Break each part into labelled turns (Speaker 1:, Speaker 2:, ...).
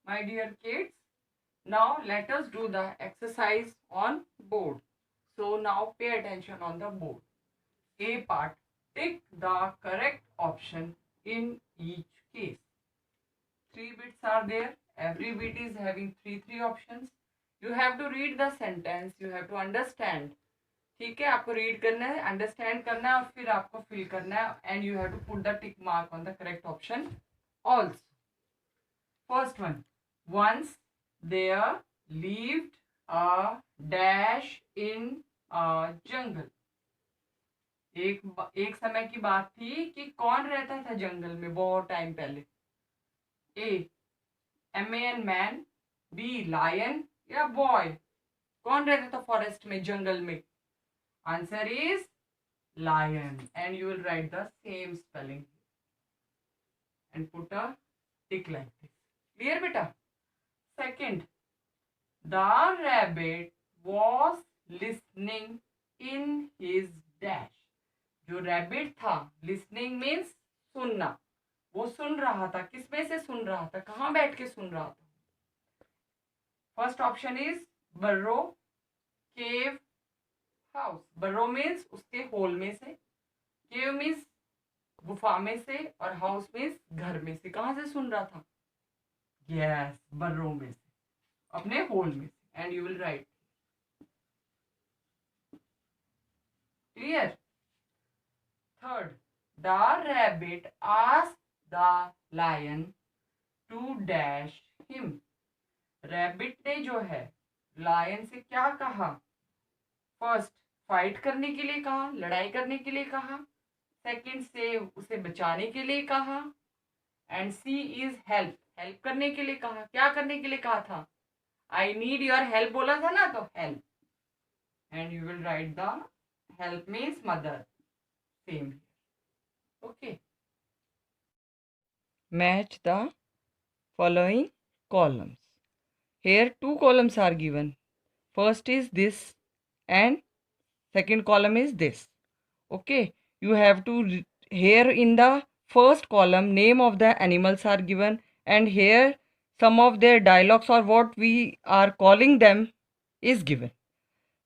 Speaker 1: My dear kids, now let us do the exercise on board. So now pay attention on the board. A part, tick the correct option in each case. 3 bits are there. Every bit is having three options. You have to read the sentence. You have to understand. ठीक है, आपको read करना है, understand करना है और फिर आपको फिल करना है and you have to put the tick mark on the correct option also. First one, once there lived a dash in a jungle. एक समय की बात थी कि कौन रहता था जंगल में बहुत टाइम पहले. A man man, B lion या बॉय. कौन रहता था फॉरेस्ट में, जंगल में? Answer is lion, and you will write the same spelling and put a tick like this. Clear beta? Second, the rabbit was listening in his dash. जो rabbit था, listening means सुनना, वो सुन रहा था. किसमें से सुन रहा था, कहाँ बैठ के सुन रहा था? First option is burrow, cave, house. burrow means उसके होल में से, cave means गुफा में से और हाउस मीन्स घर में से. कहां से सुन रहा था? यस, burrow में से, अपने होल में से. And you will write. Clear? Third, the rabbit asked the lion to dash him. Rabbit ने जो है लायन से क्या कहा? फर्स्ट, फाइट करने के लिए कहा, लड़ाई करने के लिए कहा. सेकंड से उसे बचाने के लिए कहा. And C is help, help करने के लिए कहा. क्या करने के लिए कहा था? आई नीड योर हेल्प बोला था ना, तो help. And you will right the help means mother. Same. Okay. Match the following columns. Here 2 columns are given. First is this and second column is this. Okay, you have to here in the first column name of the animals are given, and here some of their dialogues or what we are calling them is given.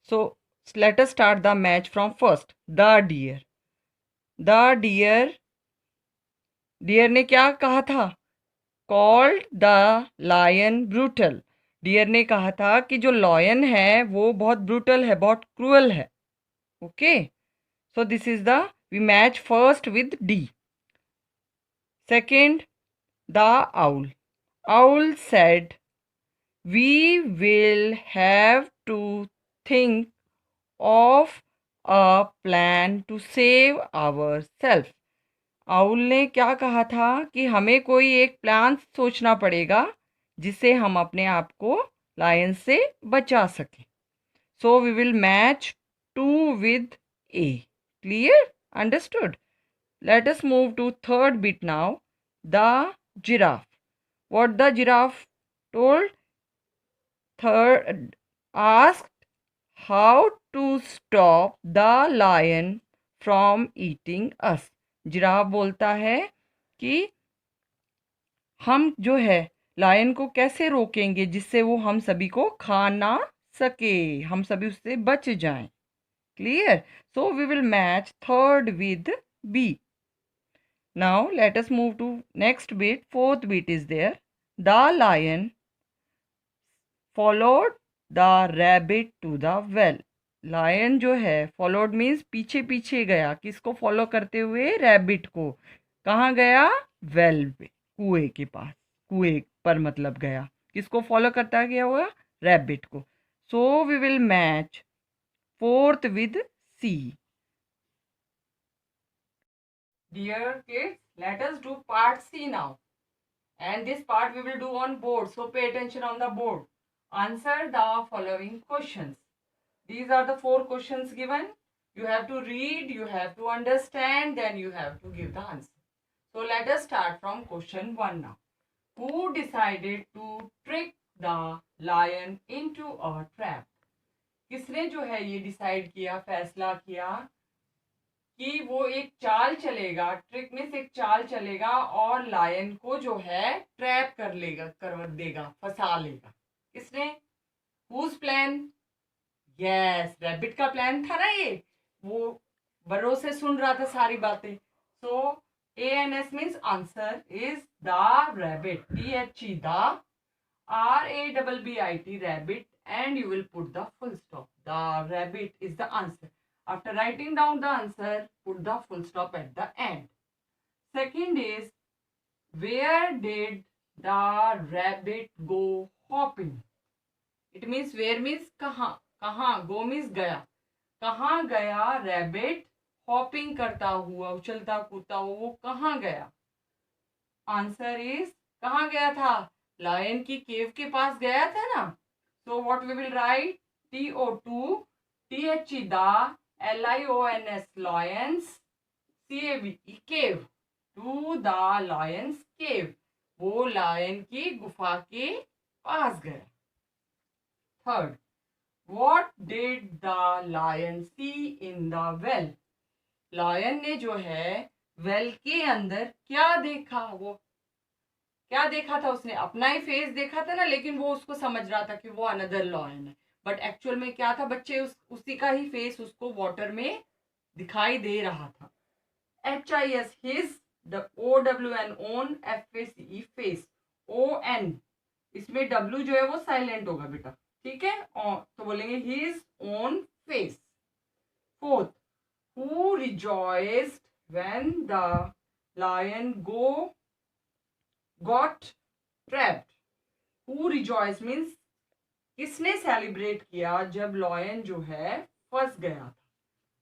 Speaker 1: So let us start the match from first. The deer. The deer ने क्या कहा था? Called the lion brutal. Dear ने कहा था कि जो lion है वो बहुत ब्रूटल है, बहुत क्रूअल है. Okay, so this is the, we match first with D. Second, the owl. Owl said, we will have to think of a plan to save ourselves. Owl ने क्या कहा था कि हमें कोई एक प्लान सोचना पड़ेगा जिससे हम अपने आप को लायन से बचा सकें. So we will match 2 with A. Clear? Understood? Let us move to third bit now. The giraffe. What the giraffe told? Third, asked how to stop the lion from eating us. Giraffe बोलता है कि हम जो है lion को कैसे रोकेंगे जिससे वो हम सभी को खा ना सके, हम सभी उससे बच जाएं. Clear? So we will match third with B. Now let us move to next bit. Fourth bit is there. The lion followed the rabbit to the well. Lion जो है फॉलोड मीन्स पीछे पीछे गया. किसको फॉलो करते हुए? Rabbit को. कहाँ गया? वेल पे, कुएं के पास. कुएं पर मतलब गया. किसको फॉलो करता गया हुआ? रैबिट को. So we will match fourth with C. Dear kids, let us do part C now. And this part we will do on board. So pay attention on the board. Answer the following questions. These are the 4 questions given. You have to read, you have to understand, then you have to give the answer. So let us start from question 1 now. Who decided to trick the lion into a trap? किसने जो है ये decide किया, फैसला किया कि वो एक चाल चलेगा, ट्रिक में से एक चाल चलेगा और लायन को जो है ट्रैप कर देगा, फंसा लेगा। किसने? Whose plan? यस, रैबिट का प्लान था ना ये। वो बर्रो से सुन रहा था सारी बातें। सो ANS means answer is the rabbit, THE the, RABBIT rabbit, and you will put the full stop. The rabbit is the answer. After writing down the answer, put the full stop at the end. Second is, where did the rabbit go hopping? It means where means कहाँ, कहाँ, go means गया, कहाँ गया rabbit hopping करता हुआ, उछलता कूदता हुआ, वो कहाँ गया? आंसर इज, कहाँ गया था? लायन की केव के पास गया था ना। So what we will write? TO2 THE the, LIONS lions, CAVE cave, to the lion's cave, वो लायन की गुफा के पास गया। Third, what did the lion see in the well? Lion ने जो है वेल के अंदर क्या देखा? वो क्या देखा था? उसने अपना ही फेस देखा था ना, लेकिन वो उसको समझ रहा था कि वो अनदर लॉयन है, बट एक्चुअल में क्या था बच्चे, उसी का ही फेस उसको वाटर में दिखाई दे रहा था। HIS his, OWN own, FACE face, ON इसमें W जो है वो साइलेंट होगा बेटा, ठीक है, तो बोलेंगे his own face. Fourth, who rejoiced when the lion got trapped? Who rejoiced means किसने सेलिब्रेट किया जब लॉयन जो है फंस गया था?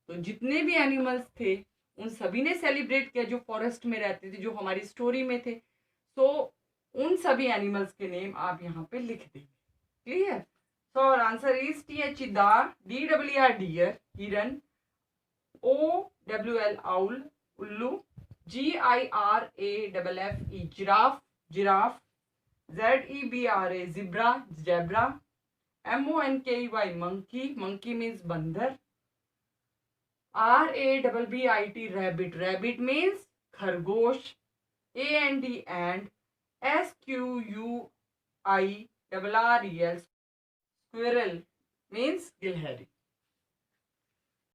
Speaker 1: तो जितने भी एनिमल्स थे उन सभी ने सेलिब्रेट किया, जो फॉरेस्ट में रहते थे, जो हमारी स्टोरी में थे। सो उन सभी एनिमल्स के नेम आप यहाँ पे लिख देंगे। क्लियर? सो और answer is THE the, DWR dear, हिरन, OWL owl, उल्लू, GIRAFFE giraffe, giraffe, ZEBRA zebra, zebra, MONKEY monkey, monkey means बंदर, RABBIT rabbit, rabbit means खरगोश, AND and, SQUIRREL squirrel means गिलहरी।